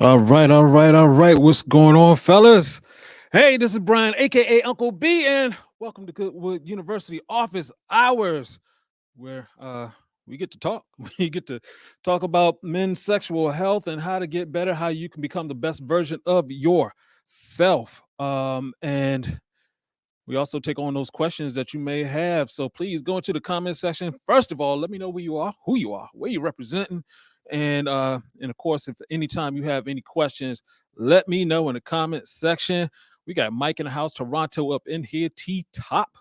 All right. What's going on, fellas? Hey, this is Brian, aka Uncle B, and welcome to Goodwood University Office Hours, where we get to talk. We get to talk about men's sexual health and how to get better, how you can become the best version of yourself. And we also take on those questions that you may have. So please go into the comment section. First of all, let me know who you are, where you're representing. And of course, if anytime you have any questions, let me know in the comment section. We got Mike in the house, Toronto up in here, T Top,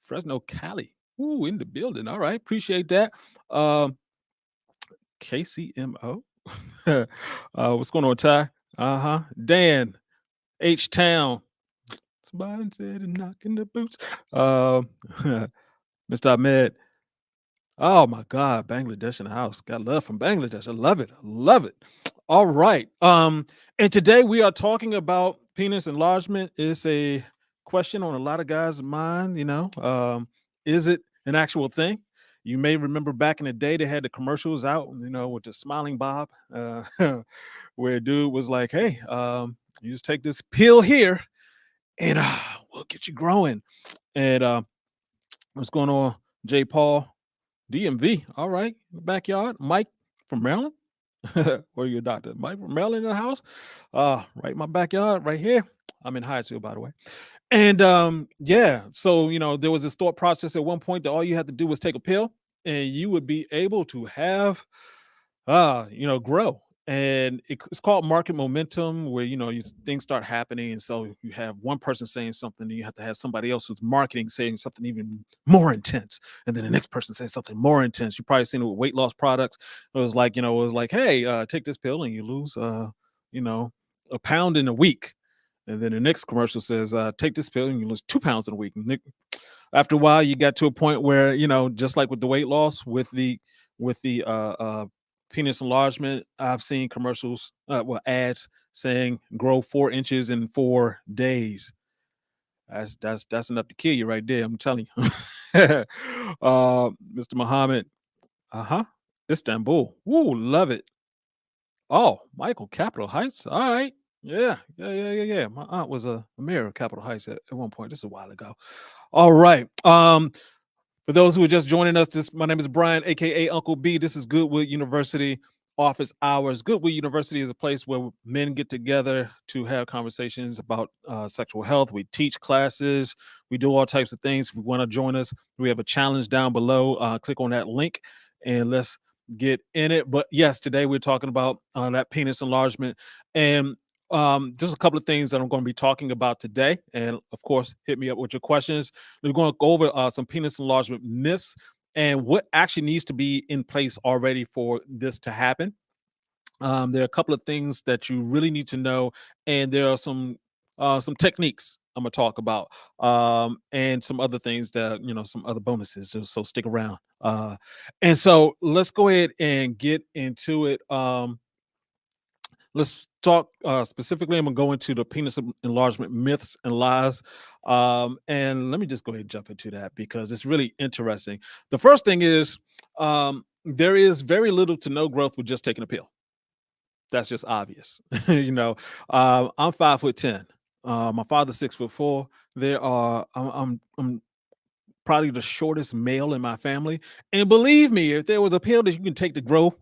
Fresno, Cali. Ooh, in the building. All right, appreciate that. Um, KCMO. What's going on, Ty? Uh-huh. Dan, H Town. Somebody said and knocking the boots. Um, Mr. Ahmed. Oh my God, Bangladesh in the house. Got love from Bangladesh. I love it. I love it. All right. And today we are talking about penis enlargement. It's a question on a lot of guys' mind, is it an actual thing? You may remember back in the day they had the commercials out, with the smiling Bob, where a dude was like, hey, you just take this pill here and we'll get you growing. And what's going on, J. Paul? DMV. All right. Backyard. Mike from Maryland. Or your doctor. Mike from Maryland in the house. Right in my backyard, right here. I'm in Hyattsville, by the way. And yeah, so there was this thought process at one point that all you had to do was take a pill and you would be able to have grow. And it's called market momentum, where things start happening, and so you have one person saying something, and you have to have somebody else who's marketing saying something even more intense, and then the next person saying something more intense. You probably seen it with weight loss products. It was like, hey, take this pill and you lose, a pound in a week. And then the next commercial says, take this pill and you lose 2 pounds in a week. And after a while, you got to a point where, just like with the weight loss, with the penis enlargement, I've seen commercials, ads saying grow 4 inches in 4 days. That's enough to kill you right there. I'm telling you. Mr. Muhammad, uh-huh. Istanbul. Woo, love it. Oh, Michael, Capitol Heights. All right. Yeah. My aunt was a mayor of Capitol Heights at one point. This is a while ago. All right. For those who are just joining us, my name is Brian, aka Uncle B. This is Goodwood University Office Hours. Goodwood University is a place where men get together to have conversations about sexual health. We teach classes. We do all types of things. If you want to join us, we have a challenge down below. Click on that link and let's get in it. But yes, today we're talking about that penis enlargement, and just a couple of things that I'm going to be talking about today. And of course, hit me up with your questions. We're going to go over some penis enlargement myths and what actually needs to be in place already for this to happen. There are a couple of things that you really need to know, and there are some techniques I'm gonna talk about, and some other things that some other bonuses. So stick around. And so let's go ahead and get into it. Let's talk specifically. I'm gonna go into the penis enlargement myths and lies, and let me just go ahead and jump into that because it's really interesting. The first thing is, there is very little to no growth with just taking a pill. That's just obvious. I'm 5'10". My father's 6'4". I'm probably the shortest male in my family. And believe me, if there was a pill that you can take to grow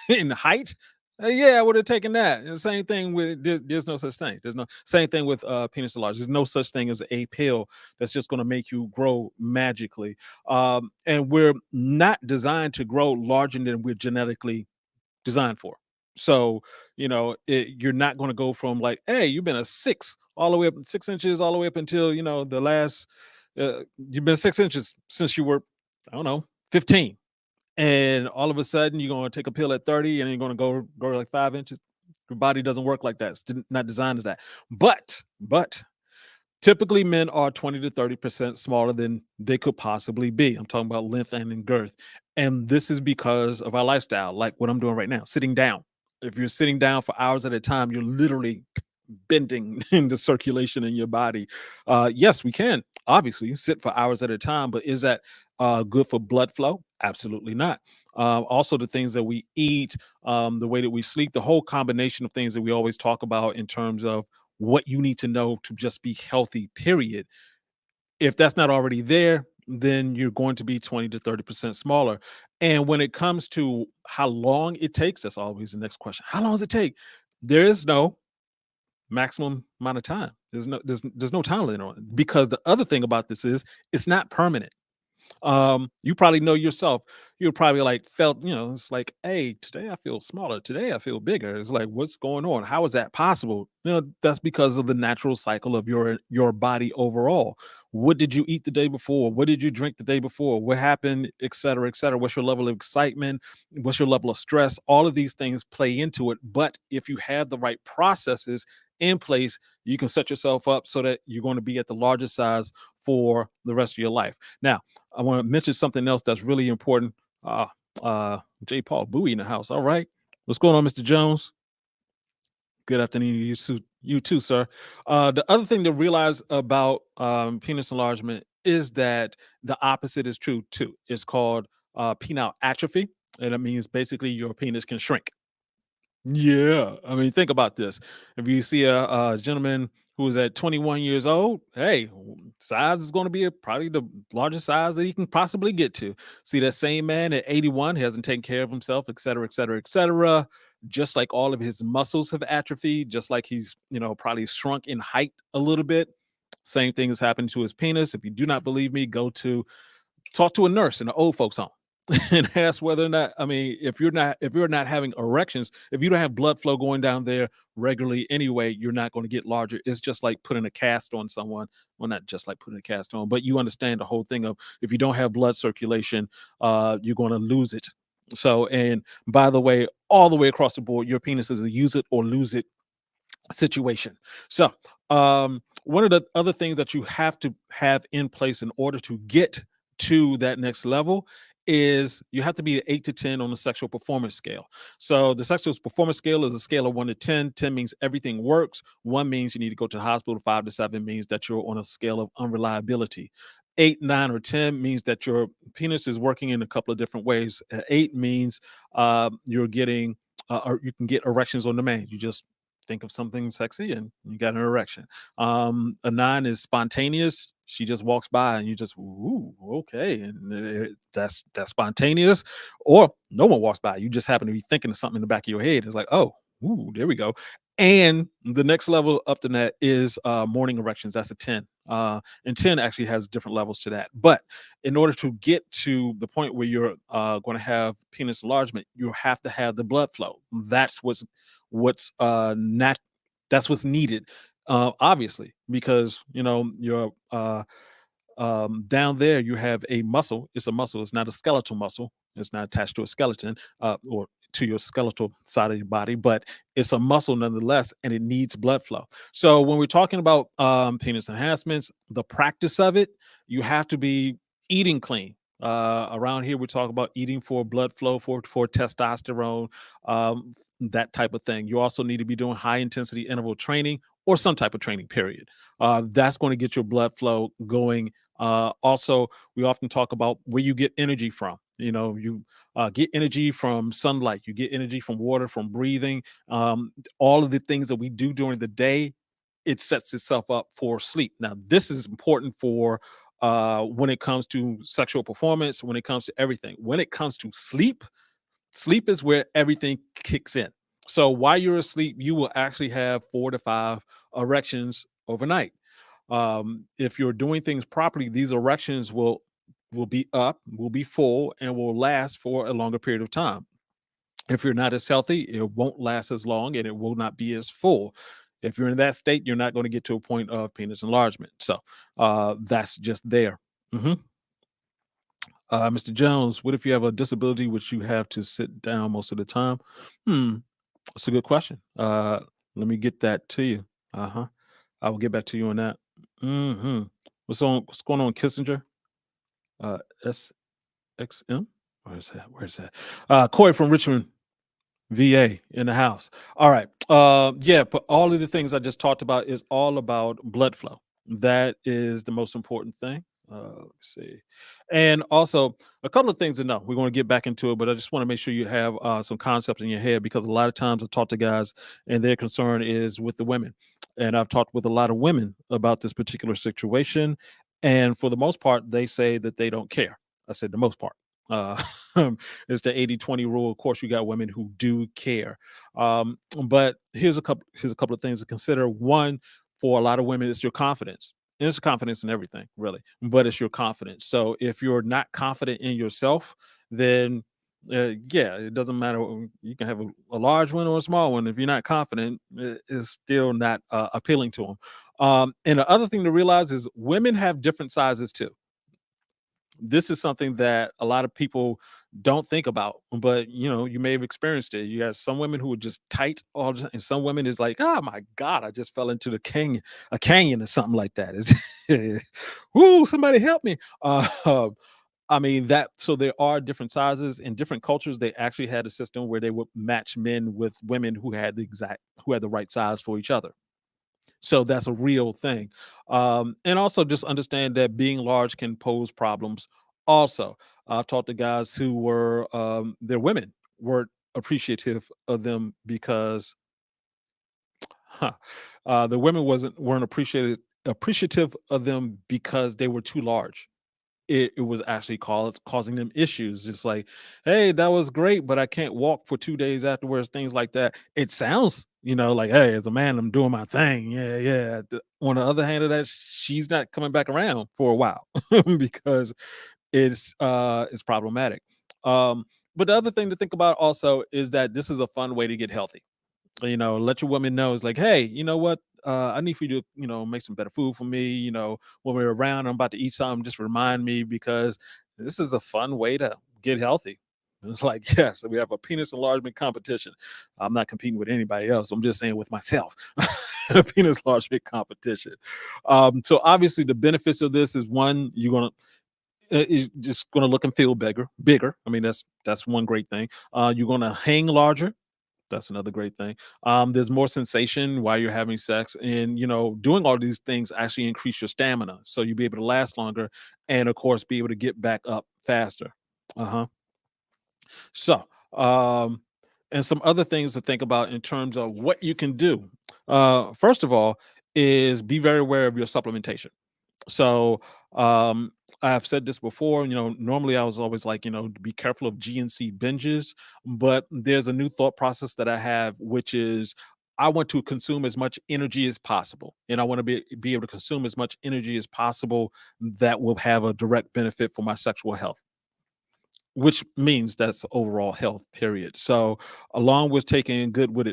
in height, yeah, I would have taken that. And the same thing with there's no such thing. There's no same thing with penis enlargement. There's no such thing as a pill that's just going to make you grow magically. And we're not designed to grow larger than we're genetically designed for. So, you're not going to go from like, hey, you've been a 6 inches all the way up until, the last, you've been 6 inches since you were, I don't know, 15. And all of a sudden you're going to take a pill at 30 and you're going to go like 5 inches. Your body doesn't work like that. It's not designed to that. But typically men are 20 to 30% smaller than they could possibly be. I'm talking about length and in girth. And this is because of our lifestyle, like what I'm doing right now, sitting down. If you're sitting down for hours at a time, you're literally bending in the circulation in your body. Yes, we can obviously sit for hours at a time, but is that good for blood flow? Absolutely not. Also the things that we eat, the way that we sleep, the whole combination of things that we always talk about in terms of what you need to know to just be healthy, period. If that's not already there, then you're going to be 20 to 30% smaller. And when it comes to how long it takes, that's always the next question. How long does it take? There is no maximum amount of time. There's no time limit on it, because the other thing about this is it's not permanent. You probably know yourself. You're probably like felt, it's like, hey, today I feel smaller. Today I feel bigger. It's like, what's going on? How is that possible? That's because of the natural cycle of your body overall. What did you eat the day before? What did you drink the day before? What happened, et cetera, et cetera? What's your level of excitement? What's your level of stress? All of these things play into it. But if you have the right processes in place, you can set yourself up so that you're going to be at the largest size for the rest of your life. Now, I want to mention something else that's really important. Uh, J. Paul Bowie in the house. All right. What's going on, Mr. Jones? Good afternoon to you too, sir. The other thing to realize about penis enlargement is that the opposite is true too. It's called penile atrophy, and it means basically your penis can shrink. Yeah, I mean, think about this. If you see a gentleman who is at 21 years old, hey, size is going to be probably the largest size that he can possibly get to. See that same man at 81 hasn't taken care of himself, et cetera, et cetera, et cetera. Just like all of his muscles have atrophied, just like he's, probably shrunk in height a little bit. Same thing has happened to his penis. If you do not believe me, go to talk to a nurse in an old folks home and ask whether or not, I mean, if you're not having erections, if you don't have blood flow going down there regularly anyway, you're not going to get larger. It's just like putting a cast on someone. Well, not just like putting a cast on, but you understand the whole thing of, if you don't have blood circulation, you're going to lose it. So, and by the way, all the way across the board, your penis is a use it or lose it situation. So, one of the other things that you have to have in place in order to get to that next level is you have to be at 8 to 10 on the sexual performance scale. So, the sexual performance scale is a scale of 1 to 10. 10 means everything works, 1 means you need to go to the hospital, 5 to 7 means that you're on a scale of unreliability. 8, 9, or 10 means that your penis is working in a couple of different ways. 8 means you're getting or you can get erections on demand. You just think of something sexy and you got an erection. A 9 is spontaneous. She just walks by and you just, ooh, okay, and that's spontaneous. Or no one walks by, you just happen to be thinking of something in the back of your head. It's like, oh, ooh, there we go. And the next level up to that is morning erections. That's a 10. And 10 actually has different levels to that. But in order to get to the point where you're going to have penis enlargement, you have to have the blood flow. That's what's not that's what's needed, obviously, because you're down there you have a muscle. It's a muscle. It's not a skeletal muscle. It's not attached to a skeleton or to your skeletal side of your body, but it's a muscle nonetheless, and it needs blood flow. So when we're talking about penis enhancements, the practice of it, you have to be eating clean. Around here, we talk about eating for blood flow, for testosterone, that type of thing. You also need to be doing high intensity interval training or some type of training. Period. That's going to get your blood flow going. Also, we often talk about where you get energy from. You get energy from sunlight, you get energy from water, from breathing. All of the things that we do during the day, it sets itself up for sleep. Now, this is important for when it comes to sexual performance, when it comes to everything. When it comes to sleep, sleep is where everything kicks in. So while you're asleep, you will actually have 4 to 5 erections overnight. If you're doing things properly, these erections will be up, will be full, and will last for a longer period of time. If you're not as healthy, it won't last as long and it will not be as full. If you're in that state, you're not going to get to a point of penis enlargement. So that's just there. Mhm. Mr. Jones, what if you have a disability which you have to sit down most of the time? Hmm, that's a good question. Let me get that to you. Uh huh. I will get back to you on that. Hmm. What's going on, Kissinger? Uh, SXM. Where's that? Where's that? Corey from Richmond, VA, in the house. All right. Yeah, but all of the things I just talked about is all about blood flow. That is the most important thing. Let's see. And also, a couple of things to know. We're going to get back into it, but I just want to make sure you have some concepts in your head because a lot of times I talk to guys and their concern is with the women. And I've talked with a lot of women about this particular situation. And for the most part, they say that they don't care. I said the most part. Uh, it's the 80-20 rule. Of course, you got women who do care. But here's a couple of things to consider. One, for a lot of women, it's your confidence, and it's confidence in everything, really, but it's your confidence. So if you're not confident in yourself, then yeah, it doesn't matter. You can have a large one or a small one. If you're not confident, it's still not appealing to them. And the other thing to realize is women have different sizes too. This is something that a lot of people don't think about, but you may have experienced it. You have some women who are just tight all the time, and some women is like, oh my God, I just fell into the canyon, a canyon or something like that. It's whoo, somebody help me. I mean that, so there are different sizes in different cultures. They actually had a system where they would match men with women who had the right size for each other. So that's a real thing. And also just understand that being large can pose problems. Also, I've talked to guys who were their women weren't appreciative of them because huh, the women weren't appreciative of them because they were too large. It was actually causing them issues. It's like, hey, that was great, but I can't walk for 2 days afterwards. Things like that. It sounds, like, hey, as a man, I'm doing my thing. Yeah, yeah. On the other hand of that, she's not coming back around for a while because it's problematic. Um, but the other thing to think about also is that this is a fun way to get healthy. Let your woman know, it's like, hey, you know what, I need for you to make some better food for me. When we're around, I'm about to eat something, just remind me, because this is a fun way to get healthy. And it's like, yes, we have a penis enlargement competition. I'm not competing with anybody else, I'm just saying with myself. A penis enlargement competition. So obviously the benefits of this is, one, you're just gonna look and feel bigger. I mean, that's one great thing. You're gonna hang larger. That's another great thing. There's more sensation while you're having sex, and doing all these things actually increase your stamina, so you'll be able to last longer, and of course, be able to get back up faster. Uh huh. So, um, and some other things to think about in terms of what you can do. First of all, is be very aware of your supplementation. So, I've said this before, normally I was always like, to be careful of GNC binges, but there's a new thought process that I have, which is I want to consume as much energy as possible. And I want to be able to consume as much energy as possible that will have a direct benefit for my sexual health, which means that's overall health, period. So, along with taking Goodwood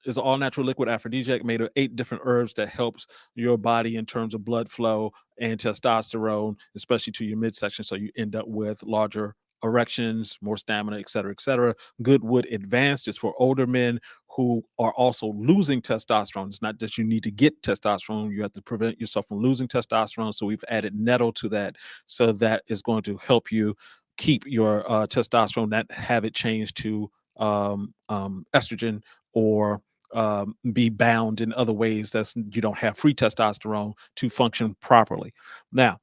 is an all natural liquid aphrodisiac made of 8 different herbs that helps your body in terms of blood flow and testosterone, especially to your midsection. So you end up with larger erections, more stamina, et cetera, et cetera. Goodwood Advanced is for older men who are also losing testosterone. It's not that you need to get testosterone, you have to prevent yourself from losing testosterone. So we've added nettle to that. So that is going to help you keep your testosterone, not have it change to estrogen, or be bound in other ways that's you don't have free testosterone to function properly. Now,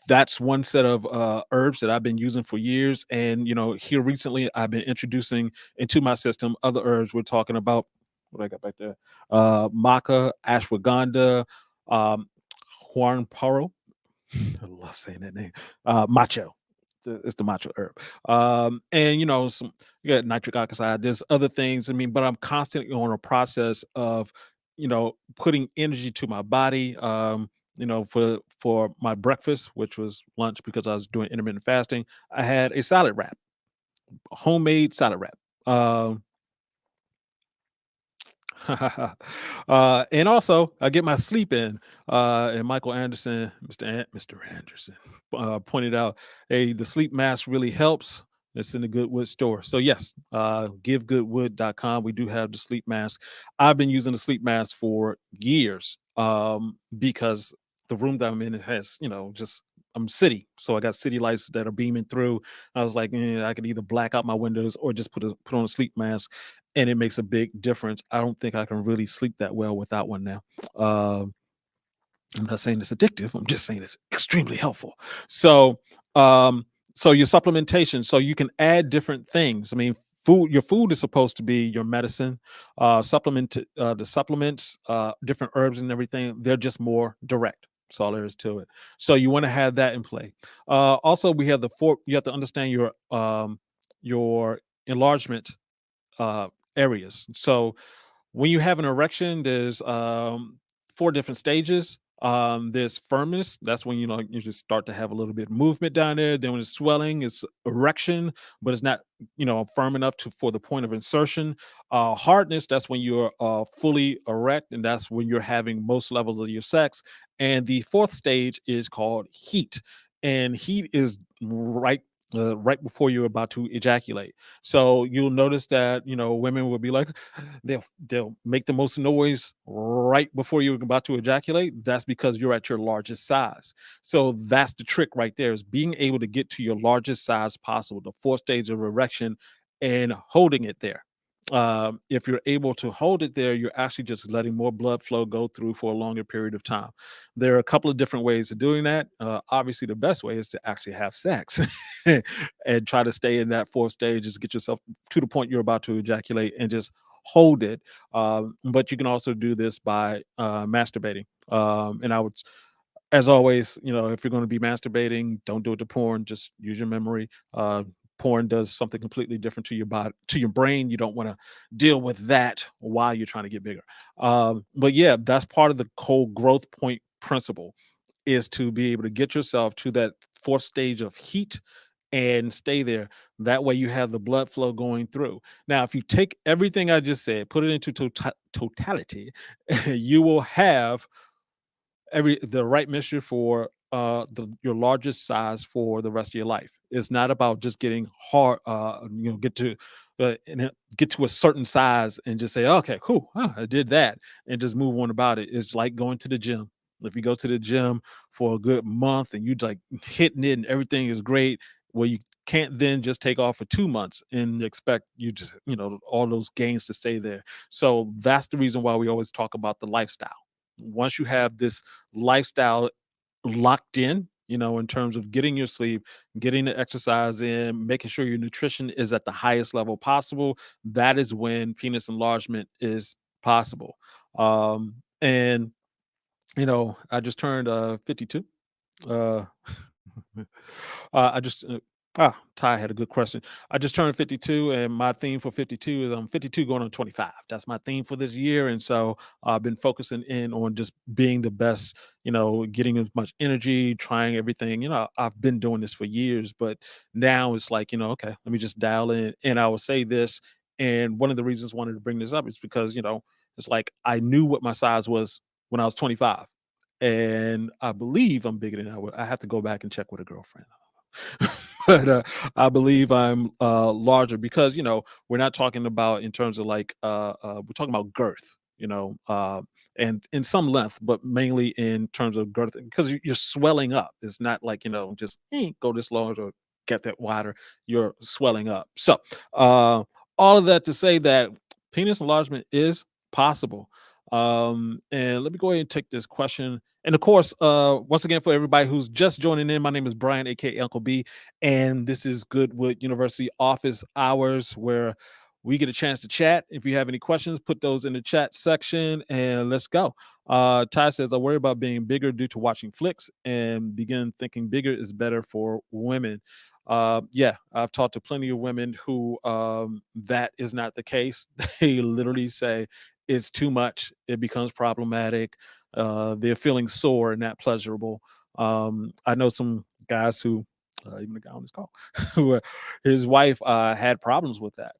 that's one set of herbs that I've been using for years, and here recently I've been introducing into my system other herbs. We're talking about what I got back there: maca, ashwagandha, um, huarn paro. I love saying that name. Macho. It's the macho herb. And some, you got nitric oxide. There's other things. I mean, but I'm constantly on a process of, putting energy to my body. For my breakfast, which was lunch because I was doing intermittent fasting, I had a salad wrap, a homemade salad wrap. And also I get my sleep in. And Michael Anderson, Mr. Anderson, pointed out, hey, the sleep mask really helps. It's in the Goodwood store. So yes, givegoodwood.com. We do have the sleep mask. I've been using the sleep mask for years, because the room that I'm in, it has, just I'm city. So I got city lights that are beaming through. I was like, I could either black out my windows or just put on a sleep mask, and it makes a big difference. I don't think I can really sleep that well without one now. Um, I'm not saying it's addictive. I'm just saying it's extremely helpful. So, um, so your supplementation, so you can add different things. I mean, your food is supposed to be your medicine. The supplements, different herbs and everything, they're just more direct. That's all there is to it. So you want to have that in play. Also, we have the four. You have to understand your enlargement uh, areas. So when you have an erection, there's four different stages. There's firmness. That's when you just start to have a little bit of movement down there. Then when it's swelling, it's erection, but it's not firm enough to for the point of insertion. Hardness. That's when you're fully erect, and that's when you're having most levels of your sex. And the fourth stage is called heat, and heat is right before you're about to ejaculate. So you'll notice that women will be like, they'll make the most noise right before you're about to ejaculate. That's because you're at your largest size. So that's the trick right there, is being able to get to your largest size possible, the fourth stage of erection, and holding it there. If you're able to hold it there, you're actually just letting more blood flow go through for a longer period of time. There are a couple of different ways of doing that. Obviously, the best way is to actually have sex and try to stay in that fourth stage, just get yourself to the point you're about to ejaculate and just hold it. But you can also do this by masturbating. And I would, as always, if you're going to be masturbating, don't do it to porn. Just use your memory. Porn does something completely different to your body, to your brain. You don't want to deal with that while you're trying to get bigger. But yeah, that's part of the whole growth point principle, is to be able to get yourself to that fourth stage of heat and stay there. That way you have the blood flow going through. Now, if you take everything I just said, put it into totality, you will have the right mixture for your largest size for the rest of your life. It's not about just getting hard, get to a certain size and just say, okay, cool, I did that, and just move on about it. It's like going to the gym. If you go to the gym for a good month and you like hitting it and everything is great, well, you can't then just take off for 2 months and expect you just all those gains to stay there. So that's the reason why we always talk about the lifestyle. Once you have this lifestyle locked in terms of getting your sleep, getting the exercise in, making sure your nutrition is at the highest level possible, that is when penis enlargement is possible. And I just turned 52. Uh I just Ty had a good question. I just turned 52, and my theme for 52 is I'm 52 going on 25. That's my theme for this year, and so I've been focusing in on just being the best. Getting as much energy, trying everything. I've been doing this for years, but now it's like okay, let me just dial in. And I will say this, and one of the reasons I wanted to bring this up is because it's like I knew what my size was when I was 25, and I believe I'm bigger than I would. I have to go back and check with a girlfriend. But I believe I'm larger because we're not talking about in terms of like we're talking about girth, and in some length, but mainly in terms of girth because you're swelling up. It's not like just go this long or get that wider. You're swelling up. So all of that to say that penis enlargement is possible. And let me go ahead and take this question. And of course, once again, for everybody who's just joining in, my name is Brian, aka Uncle B, and this is Goodwood University Office Hours, where we get a chance to chat. If you have any questions, put those in the chat section, and let's go. Ty says, "I worry about being bigger due to watching flicks, and begin thinking bigger is better for women." Yeah, I've talked to plenty of women who that is not the case. They literally say it's too much. It becomes problematic. They're feeling sore and not pleasurable. I know some guys who, even the guy on this call, who his wife had problems with that.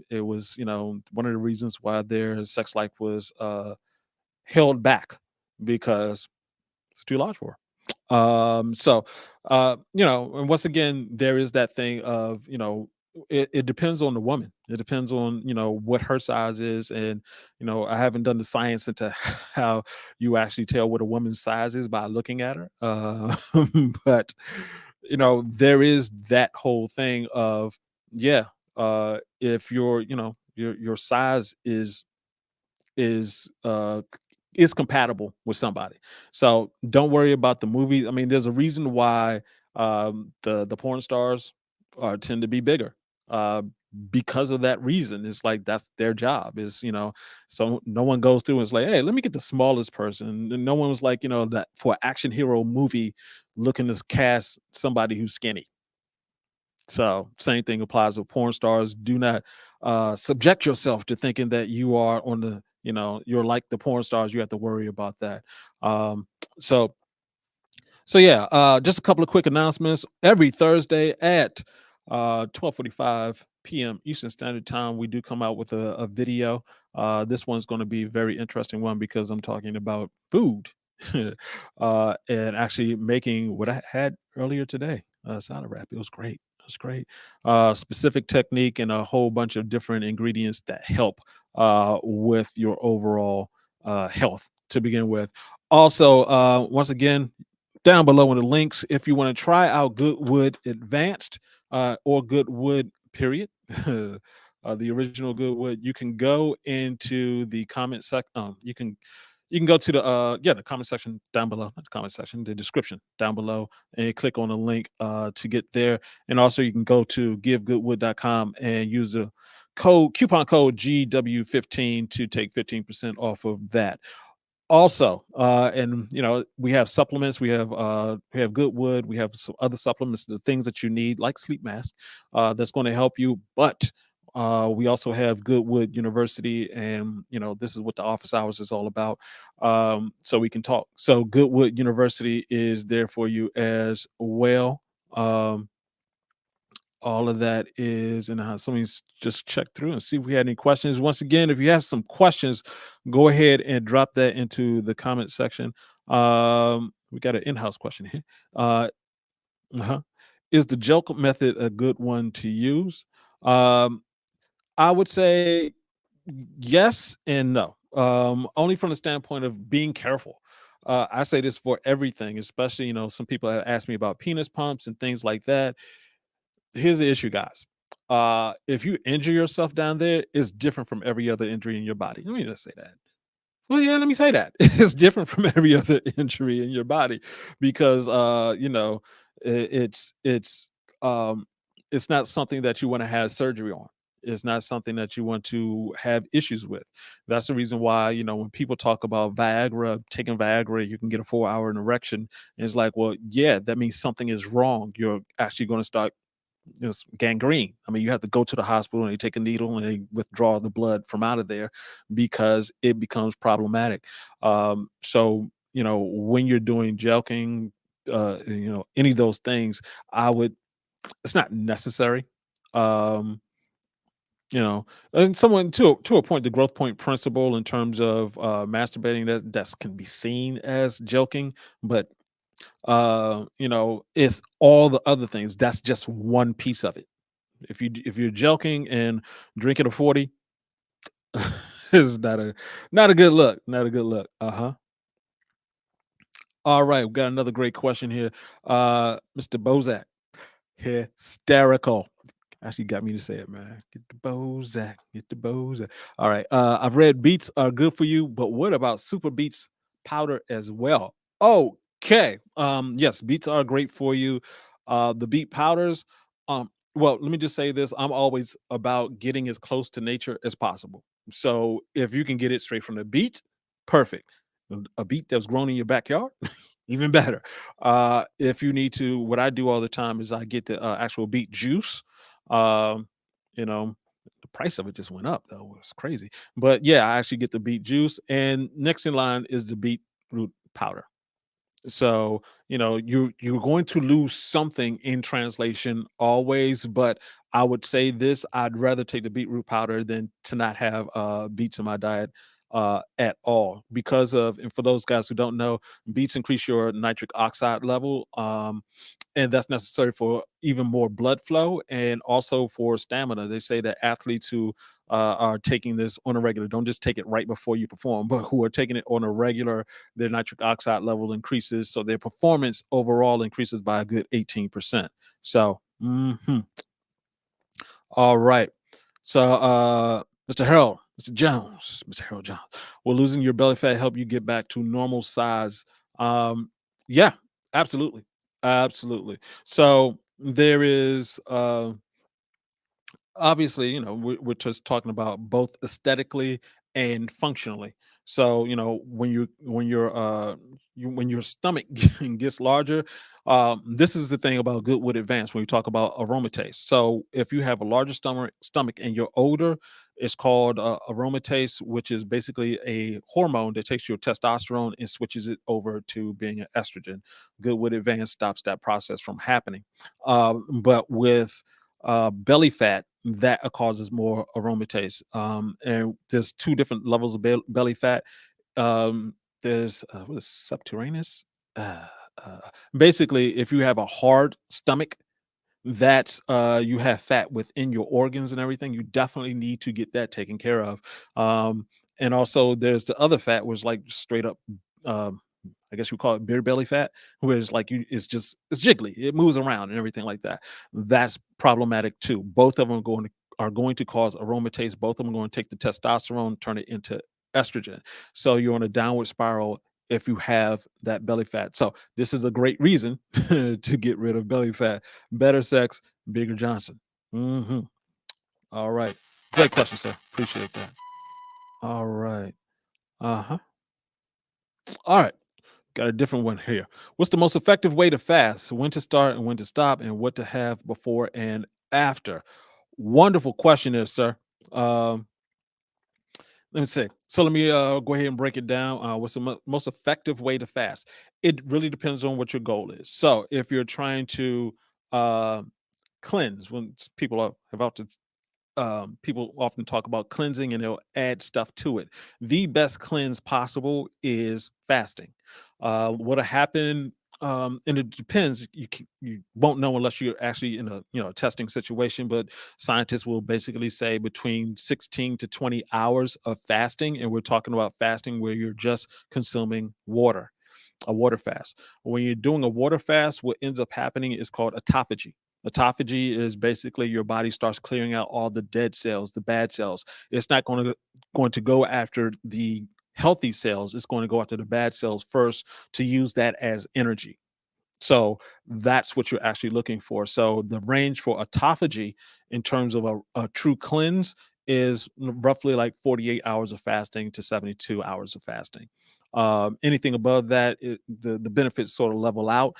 It was, one of the reasons why their sex life was held back because it's too large for her. And once again, there is that thing of, it depends on the woman. It depends on, what her size is. And, I haven't done the science into how you actually tell what a woman's size is by looking at her. But, there is that whole thing of, yeah, if your size is is compatible with somebody. So don't worry about the movie. I mean, there's a reason why the porn stars tend to be bigger. Uh, because of that reason. It's like that's their job. Is so no one goes through and is like, hey, let me get the smallest person. And no one was like, that for an action hero movie looking to cast somebody who's skinny. So same thing applies with porn stars. Do not subject yourself to thinking that you are on the, you're like the porn stars. You have to worry about that. Um, so yeah, just a couple of quick announcements. Every Thursday at 12:45 p.m. Eastern Standard Time, we do come out with a video. This one's going to be a very interesting one because I'm talking about food and actually making what I had earlier today, salad wrap. It was great. It was great. Specific technique and a whole bunch of different ingredients that help with your overall health to begin with. Also, once again, down below in the links if you want to try out Goodwood Advanced or Goodwood period. The original Goodwood, you can go into the comment section. You can go to the comment section down below, not the comment section, the description down below, and click on the link to get there. And also you can go to givegoodwood.com and use the coupon code GW15 to take 15% off of that. Also, and we have supplements. We have Goodwood. We have some other supplements, the things that you need, like sleep mask, that's going to help you. But we also have Goodwood University, and this is what the office hours is all about. So we can talk. So Goodwood University is there for you as well. All of that is in the house. So let me just check through and see if we had any questions. Once again, if you have some questions, go ahead and drop that into the comment section. We got an in-house question here. Uh-huh. Is the joke method a good one to use? Um, I would say yes and no. Only from the standpoint of being careful. I say this for everything, especially some people have asked me about penis pumps and things like that. Here's the issue, guys. If you injure yourself down there, it's different from every other injury in your body. Let me just say that. Well, yeah, let me say that. It's different from every other injury in your body because it's um it's not something that you want to have surgery on. It's not something that you want to have issues with. That's the reason why, when people talk about Viagra, taking Viagra, you can get a 4-hour erection. And it's like, well, yeah, that means something is wrong. You're actually going to start gangrene. I mean, you have to go to the hospital and they take a needle and they withdraw the blood from out of there because it becomes problematic. So, when you're doing jelking, any of those things, it's not necessary. Um, and someone to a point, the growth point principle in terms of masturbating that can be seen as joking, but it's all the other things. That's just one piece of it. If you're joking and drinking a 40, is not a good look. Not a good look. Uh-huh. All right, we got another great question here. Mr. Bozak. Hysterical. Actually got me to say it, man. Get the Bozak. Get the Bozak. All right. I've read beets are good for you, but what about super beets powder as well? Okay. Yes, beets are great for you. The beet powders. Well, let me just say this. I'm always about getting as close to nature as possible. So if you can get it straight from the beet, perfect. A beet that's grown in your backyard, even better. If you need to, what I do all the time is I get the actual beet juice. Um, you know, the price of it just went up though. It's crazy. But yeah, I actually get the beet juice. And next in line is the beetroot powder. So, you're going to lose something in translation always, but I would say this, I'd rather take the beetroot powder than to not have beets in my diet at all because of, and for those guys who don't know, beets increase your nitric oxide level. And that's necessary for even more blood flow and also for stamina. They say that athletes who are taking this on a regular, don't just take it right before you perform, but who are taking it on a regular, their nitric oxide level increases. So their performance overall increases by a good 18%. So, all right. So, Mr. Harold, Mr. Jones, Mr. Harold Jones. Will losing your belly fat help you get back to normal size? Um, yeah, absolutely. Absolutely. So there is obviously, we're just talking about both aesthetically and functionally. So, when your stomach gets larger, this is the thing about Goodwood Advanced when we talk about aromatase. So, if you have a larger stomach and you're older, it's called aromatase, which is basically a hormone that takes your testosterone and switches it over to being an estrogen. Goodwood Advanced stops that process from happening. But with belly fat, that causes more aromatase. And there's two different levels of belly fat. There's what is subterraneous? Uh, uh, Basically, if you have a hard stomach, that's you have fat within your organs and everything. You definitely need to get that taken care of. And also, there's the other fat, was like straight up. Um, I guess you call it beer belly fat, where it's like it's jiggly, it moves around and everything like that. That's problematic too. Both of them are going to cause aromatase. Both of them are going to take the testosterone, turn it into estrogen. So you're on a downward spiral if you have that belly fat. So this is a great reason to get rid of belly fat. Better sex, bigger Johnson. Hmm. All right. Great question, sir. Appreciate that. All right. Uh huh. All right. Got a different one here. What's the most effective way to fast? When to start and when to stop, and what to have before and after? Wonderful question there, sir. Um, Let me see. So let me go ahead and break it down. What's the most effective way to fast? It really depends on what your goal is. So if you're trying to uh, cleanse, when people are about to people often talk about cleansing and they'll add stuff to it. The best cleanse possible is fasting. What'll happen, and it depends. You won't know unless you're actually in a testing situation. But scientists will basically say between 16 to 20 hours of fasting, and we're talking about fasting where you're just consuming water, a water fast. When you're doing a water fast, what ends up happening is called autophagy. Autophagy is basically your body starts clearing out all the dead cells, the bad cells. It's not going to go after the healthy cells. It's going to go after the bad cells first to use that as energy. So that's what you're actually looking for. So the range for autophagy in terms of a true cleanse is roughly like 48 hours of fasting to 72 hours of fasting. Anything above that, the benefits sort of level out,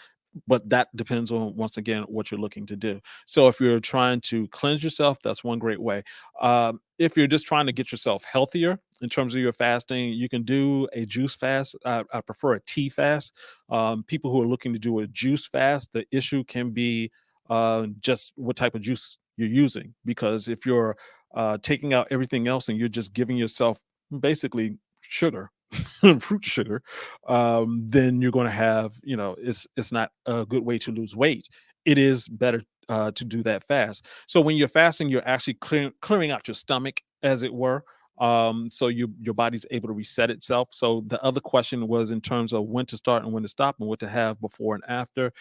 but that depends on, once again, what you're looking to do. So if you're trying to cleanse yourself, that's one great way. If you're just trying to get yourself healthier in terms of your fasting, you can do a juice fast. I prefer a tea fast. People who are looking to do a juice fast, the issue can be just what type of juice you're using. Because if you're taking out everything else and you're just giving yourself basically sugar, fruit sugar, then you're going to have, it's not a good way to lose weight. It is better to do that fast. So when you're fasting, you're actually clearing out your stomach, as it were. So your body's able to reset itself. So the other question was in terms of when to start and when to stop and what to have before and after.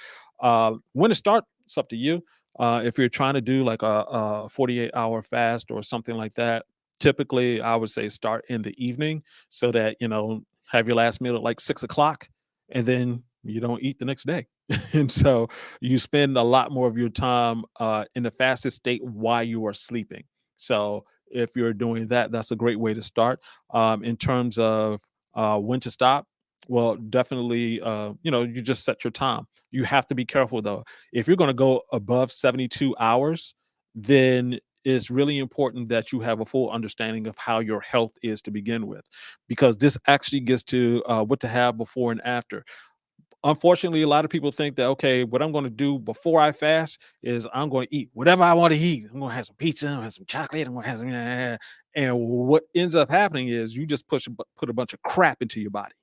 When to start, it's up to you. If you're trying to do like a 48-hour fast or something like that, typically I would say start in the evening so that have your last meal at like 6 o'clock, and then you don't eat the next day. And so you spend a lot more of your time in the fastest state while you are sleeping. So if you're doing that, that's a great way to start. In terms of when to stop, well, definitely, you just set your time. You have to be careful though. If you're going to go above 72 hours, then it's really important that you have a full understanding of how your health is to begin with, because this actually gets to what to have before and after. Unfortunately, a lot of people think that, okay, what I'm going to do before I fast is I'm going to eat whatever I want to eat. I'm going to have some pizza, I'm going to have some chocolate, I'm going to have some, and what ends up happening is you just put a bunch of crap into your body.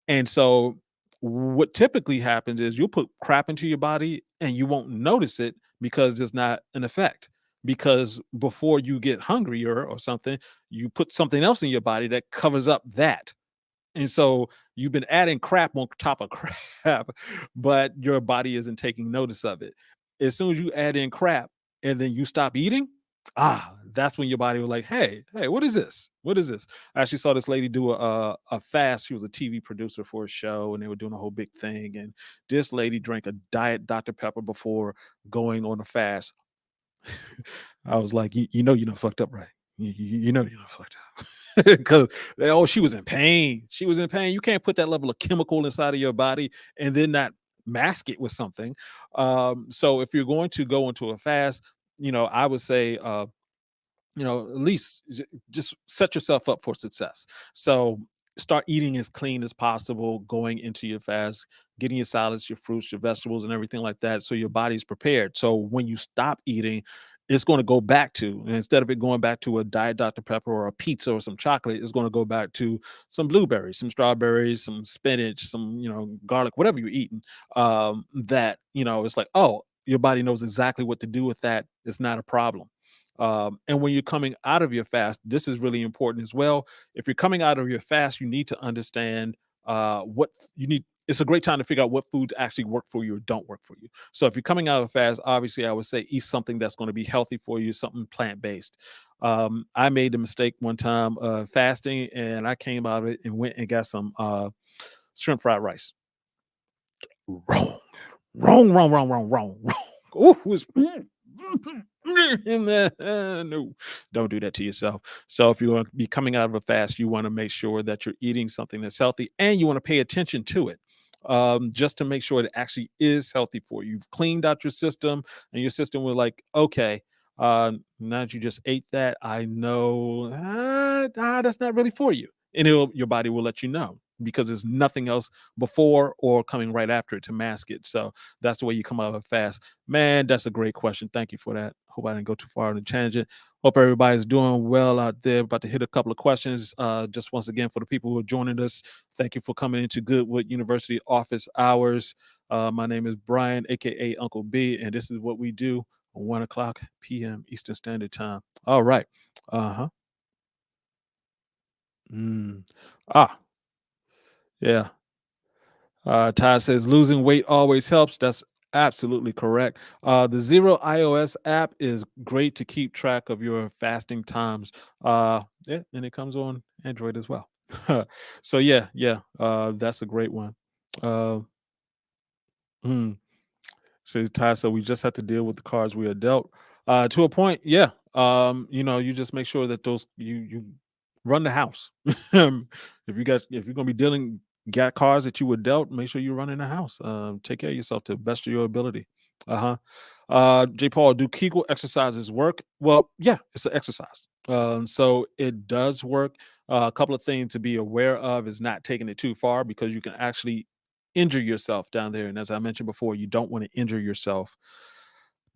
And so what typically happens is you'll put crap into your body and you won't notice it because it's not an effect. Because before you get hungrier or something, you put something else in your body that covers up that. And so you've been adding crap on top of crap, but your body isn't taking notice of it. As soon as you add in crap and then you stop eating, That's when your body was like, hey, what is this? What is this? I actually saw this lady do a fast. She was a TV producer for a show, and they were doing a whole big thing. And this lady drank a diet Dr. Pepper before going on a fast. I was like, you know, you done fucked up, right? You know, you done fucked up. Because oh, she was in pain. She was in pain. You can't put that level of chemical inside of your body and then not mask it with something. So if you're going to go into a fast, I would say at least just set yourself up for success. So start eating as clean as possible going into your fast, getting your salads, your fruits, your vegetables, and everything like that. So your body's prepared. So when you stop eating, it's going to go back to, and instead of it going back to a diet Dr. Pepper or a pizza or some chocolate, it's going to go back to some blueberries, some strawberries, some spinach, some, garlic, whatever you're eating. That, it's like, oh, your body knows exactly what to do with that. It's not a problem. And when you're coming out of your fast, this is really important as well. If you're coming out of your fast, you need to understand what you need. It's a great time to figure out what foods actually work for you or don't work for you. So if you're coming out of a fast, obviously I would say eat something that's going to be healthy for you, something plant based. I made the mistake one time fasting, and I came out of it and went and got some shrimp fried rice. Wrong, wrong. Ooh, it was no, don't do that to yourself. So if you're going to be coming out of a fast, you want to make sure that you're eating something that's healthy, and you want to pay attention to it. Just to make sure it actually is healthy for you. You've cleaned out your system, and your system will like, okay, now that you just ate that, I know that's not really for you. And your body will let you know because there's nothing else before or coming right after it to mask it. So that's the way you come out of a fast. Man, that's a great question. Thank you for that. Hope I didn't go too far on a tangent. Hope everybody's doing well out there. About to hit a couple of questions. Just once again, for the people who are joining us, thank you for coming into Goodwood University office hours. My name is Brian, aka Uncle B, and this is what we do on 1 o'clock p.m. Eastern Standard Time. All right. Uh huh. Mm. Ah, yeah. Ty says losing weight always helps. That's absolutely correct. The Zero iOS app is great to keep track of your fasting times. Yeah, and it comes on Android as well. So yeah, that's a great one. Uh, mm. So Ty said we just have to deal with the cards we are dealt. To a point, yeah. You just make sure that those you run the house. If you're gonna be dealing got cards that you were dealt, make sure you run in the house. Take care of yourself to the best of your ability. Uh-huh. J. Paul, do Kegel exercises work? Well, yeah, it's an exercise. So it does work. A couple of things to be aware of is not taking it too far because you can actually injure yourself down there. And as I mentioned before, you don't want to injure yourself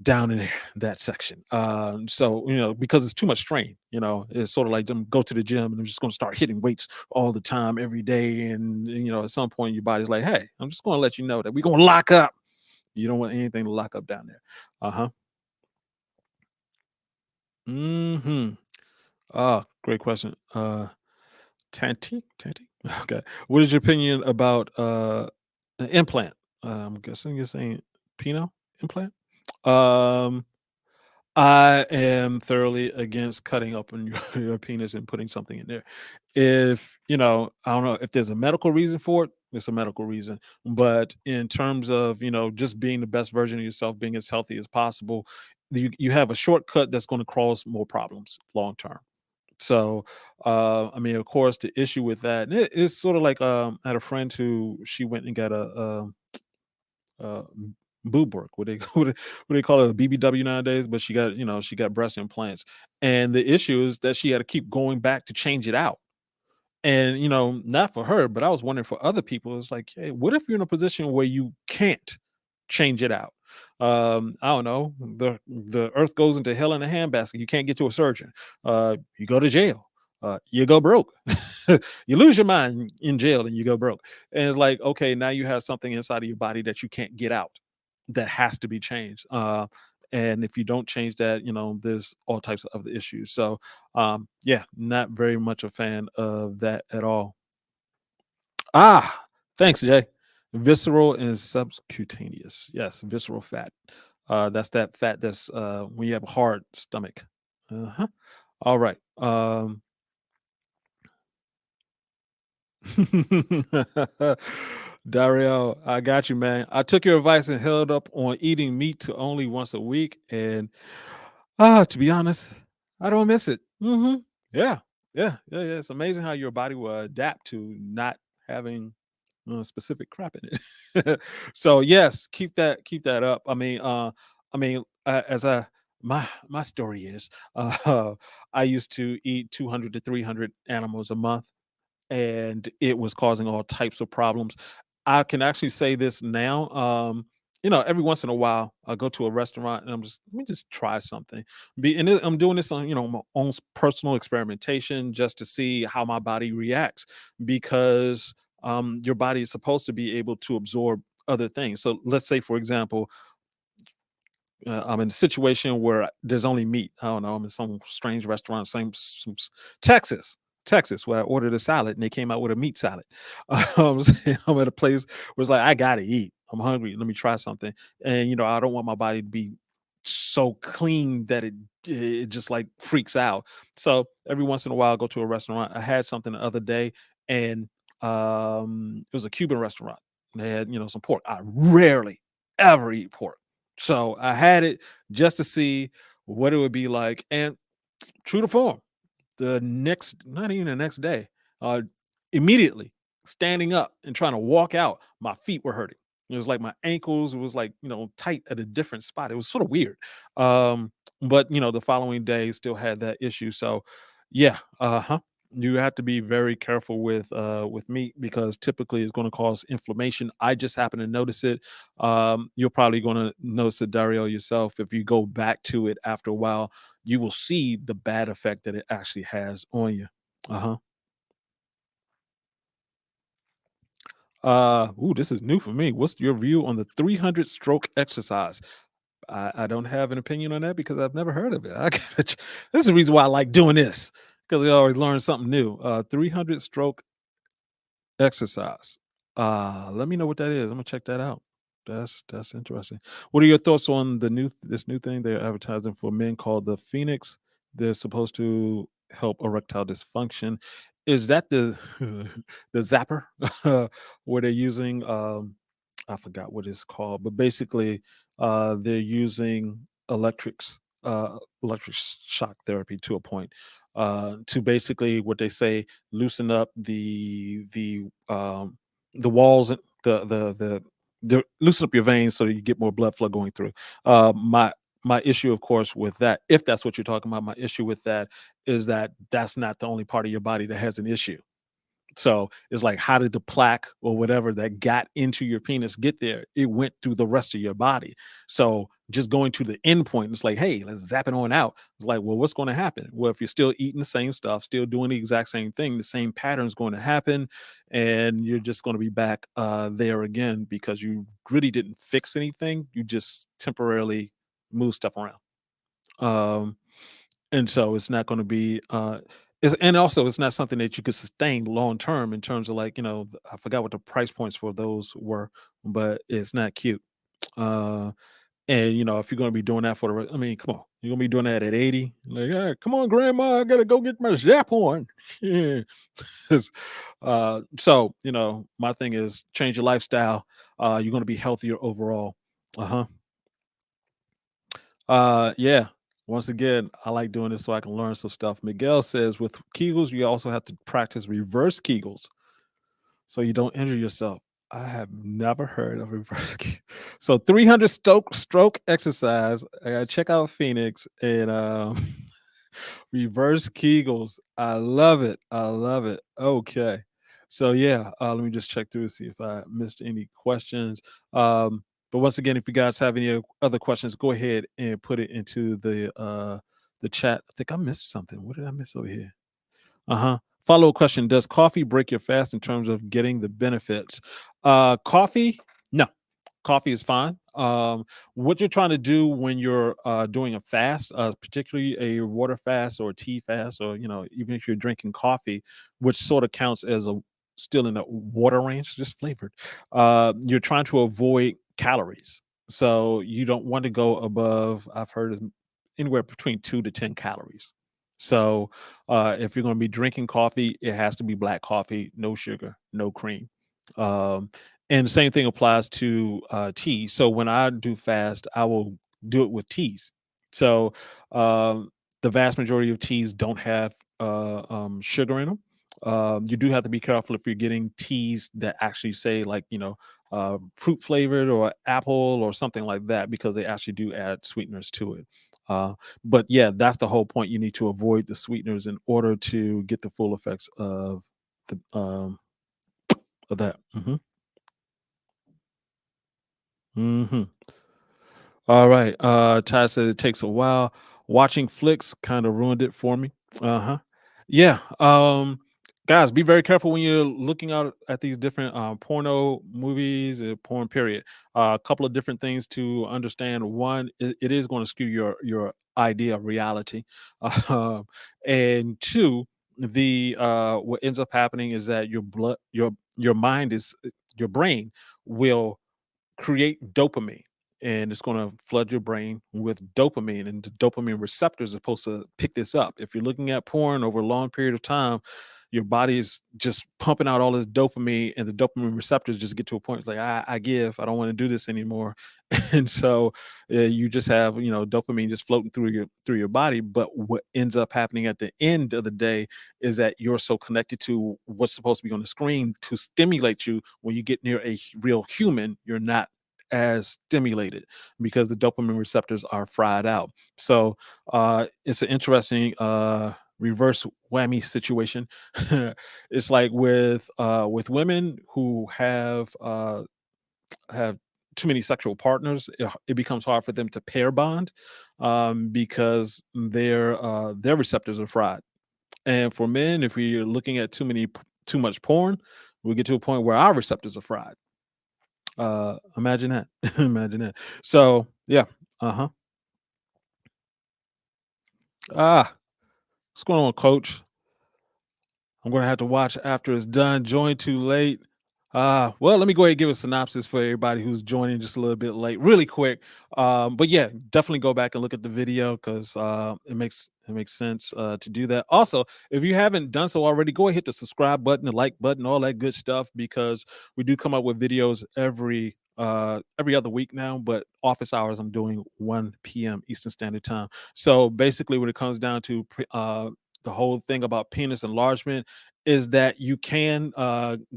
down in there, that section. So because it's too much strain. It's sort of like them go to the gym and I'm just going to start hitting weights all the time, every day, and at some point your body's like, hey, I'm just going to let you know that we're going to lock up. You don't want anything to lock up down there. Uh huh. Hmm. Great question. Tanty. Okay. What is your opinion about an implant? I'm guessing you're saying penile implant. Um, I am thoroughly against cutting open your penis and putting something in there. If I don't know if there's a medical reason for it. It's a medical reason, but in terms of just being the best version of yourself, being as healthy as possible, you have a shortcut that's going to cause more problems long term. So, I mean, of course, the issue with that it's sort of like I had a friend who she went and got a boob work. What they what they call it, a BBW nowadays, but she got breast implants, and the issue is that she had to keep going back to change it out. And not for her, but I was wondering for other people. It's like, hey, what if you're in a position where you can't change it out? I don't know. The earth goes into hell in a handbasket. You can't get to a surgeon. You go to jail. You go broke. You lose your mind in jail and you go broke. And it's like, okay, now you have something inside of your body that you can't get out that has to be changed. And if you don't change that, there's all types of other issues. So, yeah, not very much a fan of that at all. Thanks, Jay. Visceral and subcutaneous. Yes, visceral fat. That's that fat that's when you have a hard stomach. Uh-huh. All right. Dario, I got you, man. I took your advice and held up on eating meat to only once a week, and to be honest, I don't miss it. Yeah, yeah. It's amazing how your body will adapt to not having specific crap in it. So yes, keep that up. As a my story is, I used to eat 200 to 300 animals a month, and it was causing all types of problems. I can actually say this now. Every once in a while, I go to a restaurant and let me just try something. I'm doing this on my own personal experimentation just to see how my body reacts because your body is supposed to be able to absorb other things. So let's say, for example, I'm in a situation where there's only meat. I don't know. I'm in some strange restaurant, Texas, Texas, where I ordered a salad and they came out with a meat salad. I'm at a place where it's like I gotta eat. I'm hungry. Let me try something. And I don't want my body to be so clean that it just like freaks out. So every once in a while, I go to a restaurant. I had something the other day, and it was a Cuban restaurant. They had some pork. I rarely ever eat pork, so I had it just to see what it would be like. And true to form, not even the next day, uh, immediately standing up and trying to walk out, my feet were hurting. It was like my ankles, it was like, tight at a different spot. It was sort of weird. But the following day still had that issue. So yeah, uh-huh. You have to be very careful with meat because typically it's going to cause inflammation. I just happen to notice it. You're probably going to notice it, Dario, yourself. If you go back to it after a while, you will see the bad effect that it actually has on you. Uh-huh. Ooh, this is new for me. What's your view on the 300 stroke exercise? I don't have an opinion on that because I've never heard of it. This is the reason why I like doing this because we always learn something new. 300 stroke exercise. Let me know what that is. I'm gonna check that out. That's interesting. What are your thoughts on this new thing they're advertising for men called the Phoenix? They're supposed to help erectile dysfunction. Is that the the zapper where they're using I forgot what it's called, but basically they're using electric shock therapy to a point to basically what they say loosen up the walls and loosen up your veins so you get more blood flow going through. My issue, of course, with that, if that's what you're talking about, my issue with that is that that's not the only part of your body that has an issue. So it's like, how did the plaque or whatever that got into your penis get there? It went through the rest of your body. So just going to the end point, it's like, hey, let's zap it on out. It's like, well, what's going to happen? Well, if you're still eating the same stuff, still doing the exact same thing, the same pattern is going to happen, and you're just going to be back there again because you really didn't fix anything. You just temporarily move stuff around. Um, and so it's not going to be and also it's not something that you could sustain long term in terms of like I forgot what the price points for those were, but it's not cute. uh and if you're going to be doing that for I mean, come on, you're going to be doing that at 80, like, "Hey, come on grandma, I gotta go get my zap on." Yeah. 'Cause, so my thing is change your lifestyle. You're going to be healthier overall. Uh-huh. Yeah. Once again, I like doing this so I can learn some stuff. Miguel says with Kegels, you also have to practice reverse Kegels so you don't injure yourself. I have never heard of reverse So 300 stroke exercise. I gotta check out Phoenix and reverse Kegels. I love it. I love it. Okay. So yeah, let me just check through to see if I missed any questions. But once again, if you guys have any other questions, go ahead and put it into the chat. I think I missed something. What did I miss over here? Uh-huh. Follow-up question: does coffee break your fast in terms of getting the benefits? Coffee? No. Coffee is fine. What you're trying to do when you're doing a fast, particularly a water fast or a tea fast, or even if you're drinking coffee, which sort of counts as a still in the water range, just flavored. You're trying to avoid calories, so you don't want to go above. I've heard anywhere between 2 to 10 calories. So if you're going to be drinking coffee, it has to be black coffee, no sugar, no cream. Um, and the same thing applies to tea. So when I do fast, I will do it with teas. So um, the vast majority of teas don't have sugar in them. You do have to be careful if you're getting teas that actually say, like, fruit flavored or apple or something like that, because they actually do add sweeteners to it. But yeah, that's the whole point. You need to avoid the sweeteners in order to get the full effects of that. Hmm. All right. Ty said it takes a while. Watching flicks kind of ruined it for me. Uh-huh. Yeah. Guys, be very careful when you're looking out at these different porno movies, porn period. A couple of different things to understand. One, it is going to skew your idea of reality. Um, and two, the what ends up happening is that your mind is your brain will create dopamine, and it's going to flood your brain with dopamine, and the dopamine receptors are supposed to pick this up. If you're looking at porn over a long period of time, your body is just pumping out all this dopamine, and the dopamine receptors just get to a point like, I give, I don't want to do this anymore. And so you just have, dopamine just floating through your body. But what ends up happening at the end of the day is that you're so connected to what's supposed to be on the screen to stimulate you. When you get near a real human, you're not as stimulated because the dopamine receptors are fried out. So it's an interesting reverse whammy situation. It's like with women who have too many sexual partners, it becomes hard for them to pair bond, because their receptors are fried. And for men, if we're looking at too much porn, we get to a point where our receptors are fried. Imagine that. Imagine that. So yeah. Uh-huh. Ah, what's going on, coach? I'm gonna have to watch after it's done. Join too late. Well, let me go ahead and give a synopsis for everybody who's joining just a little bit late, really quick. But yeah, definitely go back and look at the video because it makes sense to do that. Also, if you haven't done so already, go ahead hit the subscribe button, the like button, all that good stuff, because we do come up with videos every other week now. But office hours, I'm doing 1 p.m. Eastern Standard Time. So basically, when it comes down to the whole thing about penis enlargement is that you can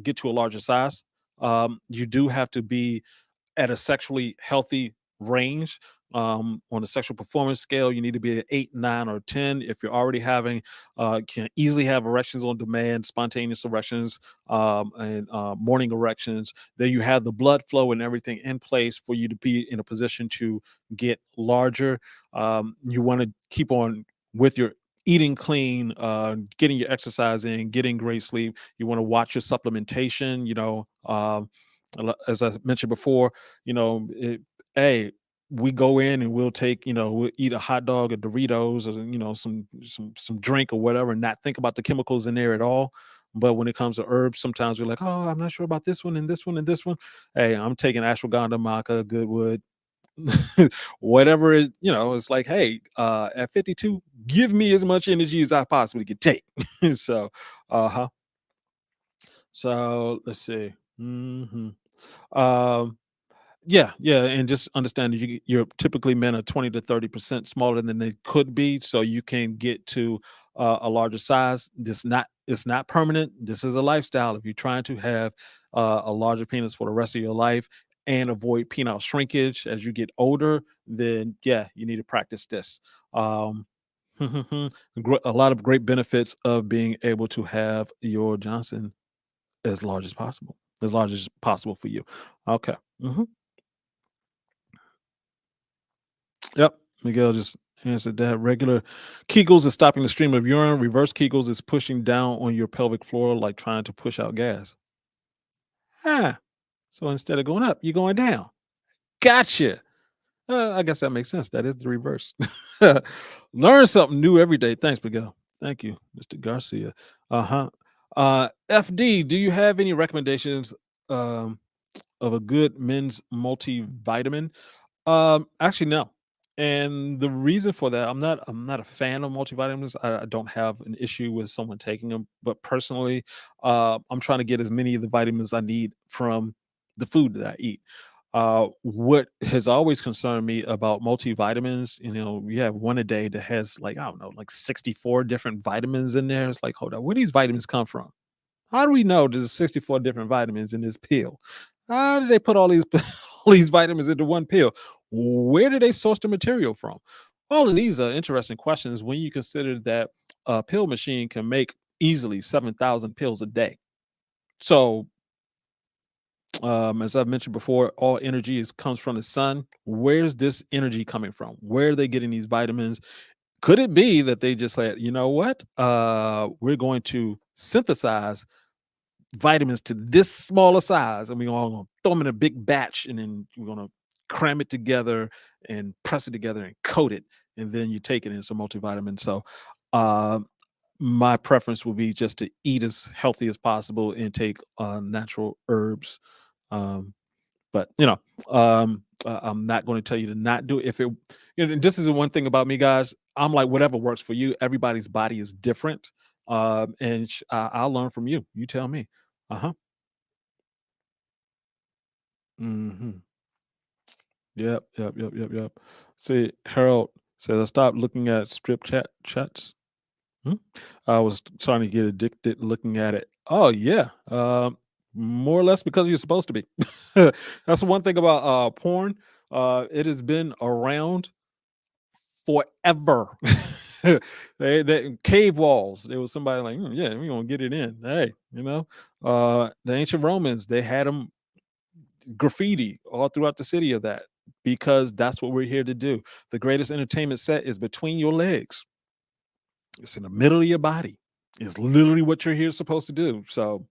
get to a larger size. You do have to be at a sexually healthy range. On a sexual performance scale, you need to be at 8, 9, or 10. If you're already having, can easily have erections on demand, spontaneous erections, and morning erections, then you have the blood flow and everything in place for you to be in a position to get larger. You want to keep on with your eating clean, getting your exercise in, getting great sleep. You want to watch your supplementation. As I mentioned before, hey, we go in and we'll take, we'll eat a hot dog or Doritos or some drink or whatever, and not think about the chemicals in there at all. But when it comes to herbs, sometimes we're like, oh, I'm not sure about this one and this one and this one. Hey, I'm taking ashwagandha, maca, goodwood, whatever it, it's like, hey, at 52, give me as much energy as I possibly could take. So, uh-huh. So let's see. Um, yeah, yeah, and just understand that you're typically men are 20 to 30% smaller than they could be, so you can get to a larger size. It's not permanent. This is a lifestyle. If you're trying to have a larger penis for the rest of your life and avoid penile shrinkage as you get older, then yeah, you need to practice this. Um, a lot of great benefits of being able to have your Johnson as large as possible, as large as possible for you. Okay. Hmm. Yep. Miguel just answered that. Regular Kegels is stopping the stream of urine. Reverse Kegels is pushing down on your pelvic floor, like trying to push out gas. Ah, so instead of going up, you're going down. Gotcha. I guess that makes sense. That is the reverse. Learn something new every day. Thanks, Miguel. Thank you, Mr. Garcia. Uh-huh. FD, do you have any recommendations um, of a good men's multivitamin? Actually, no. And the reason for that, I'm not a fan of multivitamins. I don't have an issue with someone taking them, but personally, I'm trying to get as many of the vitamins I need from the food that I eat. What has always concerned me about multivitamins, you have one a day that has like, I don't know, like 64 different vitamins in there. It's like, hold on, where these vitamins come from? How do we know there's 64 different vitamins in this pill? How did they put all these all these vitamins into one pill? Where did they source the material from? All of these are interesting questions when you consider that a pill machine can make easily 7,000 pills a day. So, as I've mentioned before, all energy comes from the sun. Where's this energy coming from? Where are they getting these vitamins? Could it be that they just said, you know what? We're going to synthesize vitamins to this smaller size, and we're all gonna throw them in a big batch, and then we're gonna cram it together and press it together and coat it, and then you take it in some multivitamin. So, uh, my preference would be just to eat as healthy as possible and take natural herbs. Um, but I'm not going to tell you to not do it. If it, this is the one thing about me, guys. I'm like whatever works for you. Everybody's body is different, and I'll learn from you. You tell me. Uh huh. Hmm. Yep. Yep. Yep. Yep. Yep. See, Harold says I stopped looking at strip chats. Hmm? I was trying to get addicted looking at it. Oh yeah. More or less because you're supposed to be. That's the one thing about porn. It has been around forever. They cave walls. There was somebody like, "Hmm, yeah, we're gonna get it in. Hey, the ancient Romans, they had them graffiti all throughout the city of that because that's what we're here to do. The greatest entertainment set is between your legs. It's in the middle of your body. It's literally what you're here supposed to do. So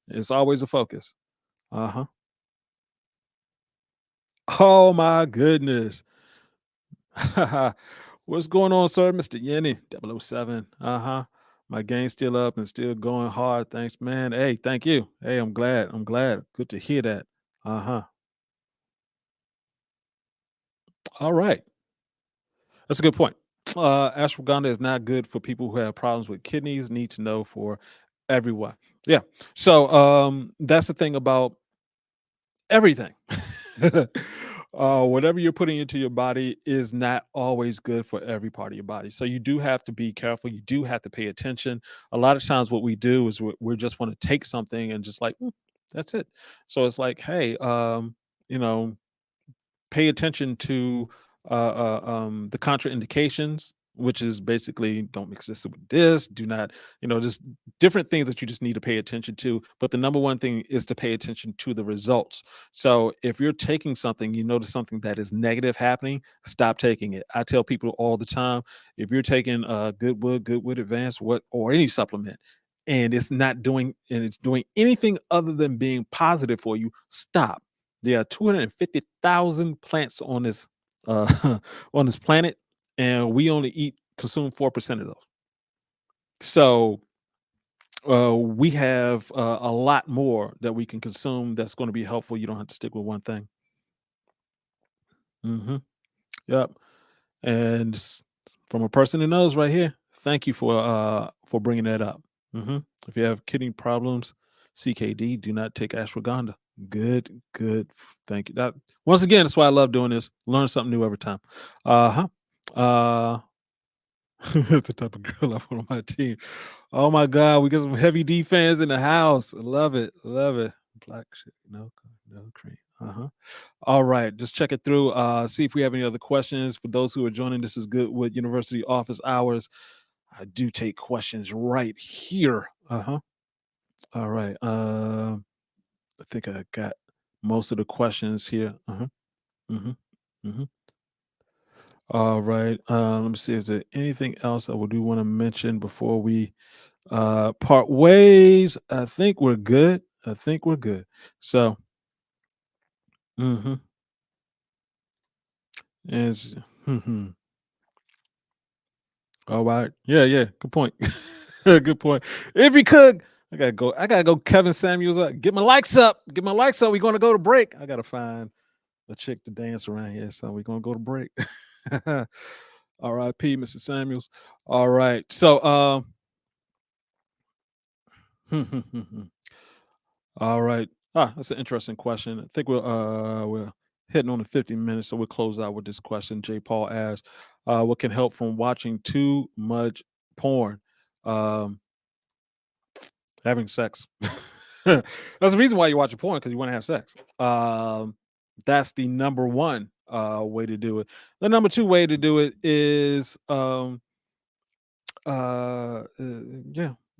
it's always a focus. Uh-huh. Oh my goodness. What's going on, sir? Mr. Yenny, 007. Uh-huh. My game's still up and still going hard. Thanks, man. Hey, thank you. Hey, I'm glad. I'm glad. Good to hear that. Uh-huh. All right. That's a good point. Ashwagandha is not good for people who have problems with kidneys. Need to know for everyone. Yeah. So that's the thing about everything. Whatever you're putting into your body is not always good for every part of your body. So you do have to be careful. You do have to pay attention. A lot of times, what we do is we just want to take something and just like, "Mm, that's it." So it's like, hey, you know, pay attention to the contraindications, which is basically don't mix this with this, do not, just different things that you just need to pay attention to. But the number one thing is to pay attention to the results. So if you're taking something, you notice something that is negative happening, stop taking it. I tell people all the time, if you're taking Goodwood Advanced, what or any supplement, and it's doing anything other than being positive for you, stop. There are 250,000 plants on this on this planet, and we only eat consume 4% of those. So we have a lot more that we can consume that's going to be helpful. You don't have to stick with one thing. Hmm. Yep. And from a person who knows right here, thank you for bringing that up. Hmm. If you have kidney problems, CKD, do not take ashwagandha. Good, good. Thank you. That once again, that's why I love doing this. Learn something new every time. Uh-huh. Uh that's the type of girl I want on my team. Oh my god, we got some heavy D fans in the house. I love it. Love it. Black shit. No cream. Uh-huh. All right, just check it through. See if we have any other questions. For those who are joining, this is Goodwood University office hours. I do take questions right here. Uh-huh. All right. I think I got most of the questions here. Uh-huh. Mm-hmm. Mm-hmm. All right. Let me see if there's anything else I would do want to mention before we part ways. I think we're good. I think we're good. So, mm-hmm. Is all right. Yeah, yeah. Good point. Good point. If you could, I gotta go. I gotta go. Kevin Samuels up. Get my likes up. Get my likes up. We're gonna go to break. I gotta find a chick to dance around here, so we're gonna go to break. R.I.P. Mr. Samuels. All right. So, all right. That's an interesting question. I think we're hitting on the 50 minutes, so we'll close out with this question. J. Paul asked, "What can help from watching too much porn?" Um, Having sex. That's the reason why you're watching porn, because you want to have sex. That's the number one way to do it. The number two way to do it is yeah,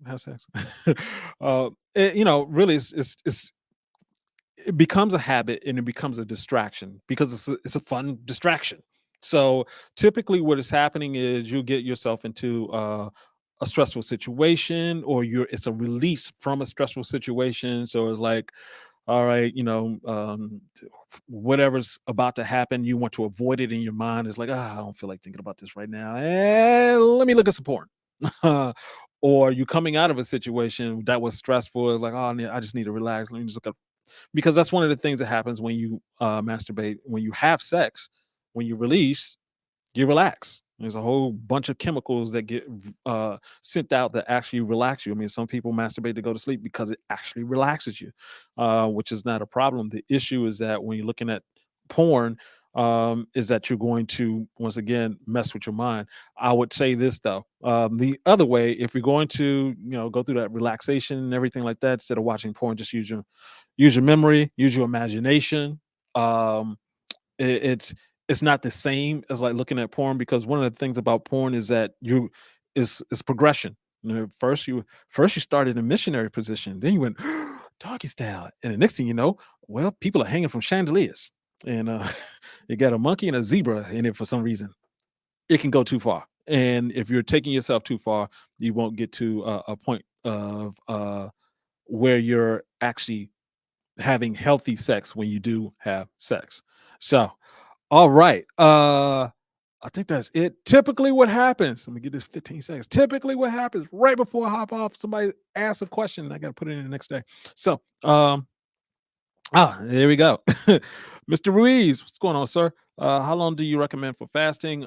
have sex. Really, it becomes a habit and it becomes a distraction because it's a fun distraction. So typically, what is happening is you get yourself into a stressful situation, or it's a release from a stressful situation. So it's like, all right, whatever's about to happen, you want to avoid it in your mind. It's like, I don't feel like thinking about this right now. Let me look at some porn. Or you coming out of a situation that was stressful, like, oh, I just need to relax. Let me just look up, because that's one of the things that happens when you masturbate, when you have sex, when you release, you relax. There's a whole bunch of chemicals that get sent out that actually relax you. I mean, some people masturbate to go to sleep because it actually relaxes you, which is not a problem. The issue is that when you're looking at porn, is that you're going to once again mess with your mind. I would say this though: the other way, if you're going to go through that relaxation and everything like that, instead of watching porn, just use your memory, use your imagination. Um, it, it's it's not the same as like looking at porn, because one of the things about porn is that it's progression. First you started in missionary position, then you went doggy style, and the next thing you know, well, people are hanging from chandeliers, and you got a monkey and a zebra in it for some reason. It can go too far, and if you're taking yourself too far, you won't get to a point of where you're actually having healthy sex when you do have sex. So, all right. I think that's it. Typically, what happens, let me get this 15 seconds. Typically, what happens right before I hop off, somebody asks a question, and I got to put it in the next day. So, there we go. Mr. Ruiz, what's going on, sir? How long do you recommend for fasting?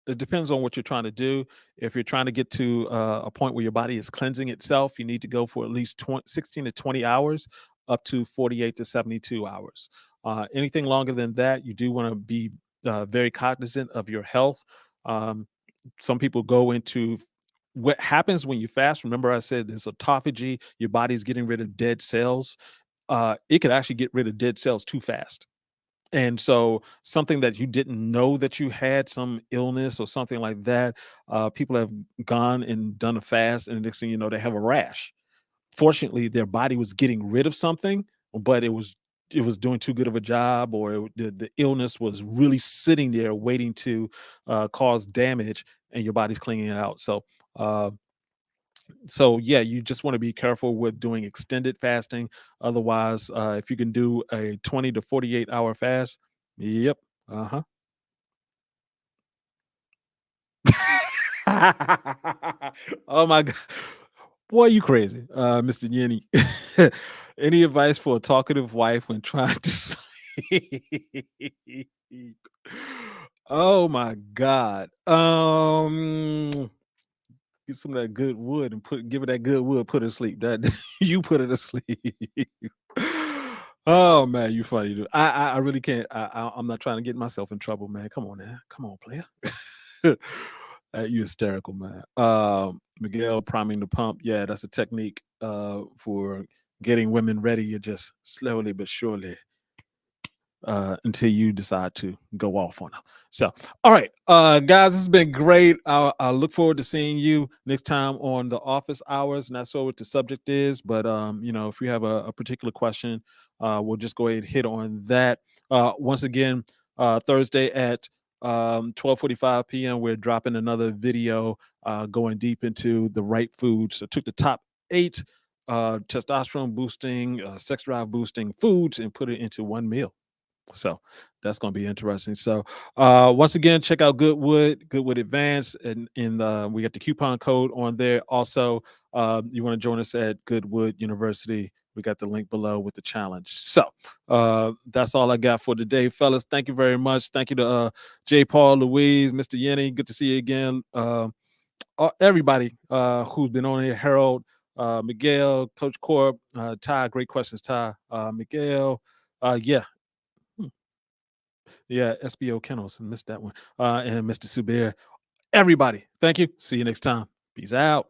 It depends on what you're trying to do. If you're trying to get to a point where your body is cleansing itself, you need to go for at least 16 to 20 hours, up to 48 to 72 hours. Anything longer than that, you do want to be very cognizant of your health. Um, some people go into what happens when you fast. Remember, I said there's autophagy, your body's getting rid of dead cells. It could actually get rid of dead cells too fast. And so something that you didn't know that you had, some illness or something like that, people have gone and done a fast, and the next thing you know, they have a rash. Fortunately, their body was getting rid of something, but it was doing too good of a job, or the illness was really sitting there waiting to cause damage, and your body's cleaning it out. Uh, so yeah, you just want to be careful with doing extended fasting. Otherwise, if you can do a 20 to 48-hour fast, yep, uh-huh. Oh my god, boy, you crazy, Mr. Yenny. Any advice for a talkative wife when trying to sleep? Oh my god. Get some of that good wood and give it that good wood, put her to sleep. That you put her to sleep. Oh man, you funny dude. I really can't. I'm not trying to get myself in trouble, man. Come on, man. Come on, player. You hysterical, man. Miguel priming the pump. Yeah, that's a technique for getting women ready. You just slowly but surely until you decide to go off on them. So, all right, guys, this has been great. I look forward to seeing you next time on the office hours. Not sure what the subject is, but if you have a particular question, we'll just go ahead and hit on that. Once again, Thursday at 12:45 p.m. We're dropping another video going deep into the right foods. So, took the top 8 testosterone boosting, sex drive boosting foods and put it into one meal. So that's going to be interesting. So once again, check out Goodwood Advanced, and we got the coupon code on there. Also, you want to join us at Goodwood University. We got the link below with the challenge. So that's all I got for today, fellas. Thank you very much. Thank you to J. Paul, Louise, Mr. Yenny. Good to see you again. Everybody who's been on here, Harold, Miguel, Coach Corp, Ty. Great questions, Ty. Miguel. Yeah. Hmm. Yeah, SBO Kennels. Missed that one. And Mr. Subir. Everybody, thank you. See you next time. Peace out.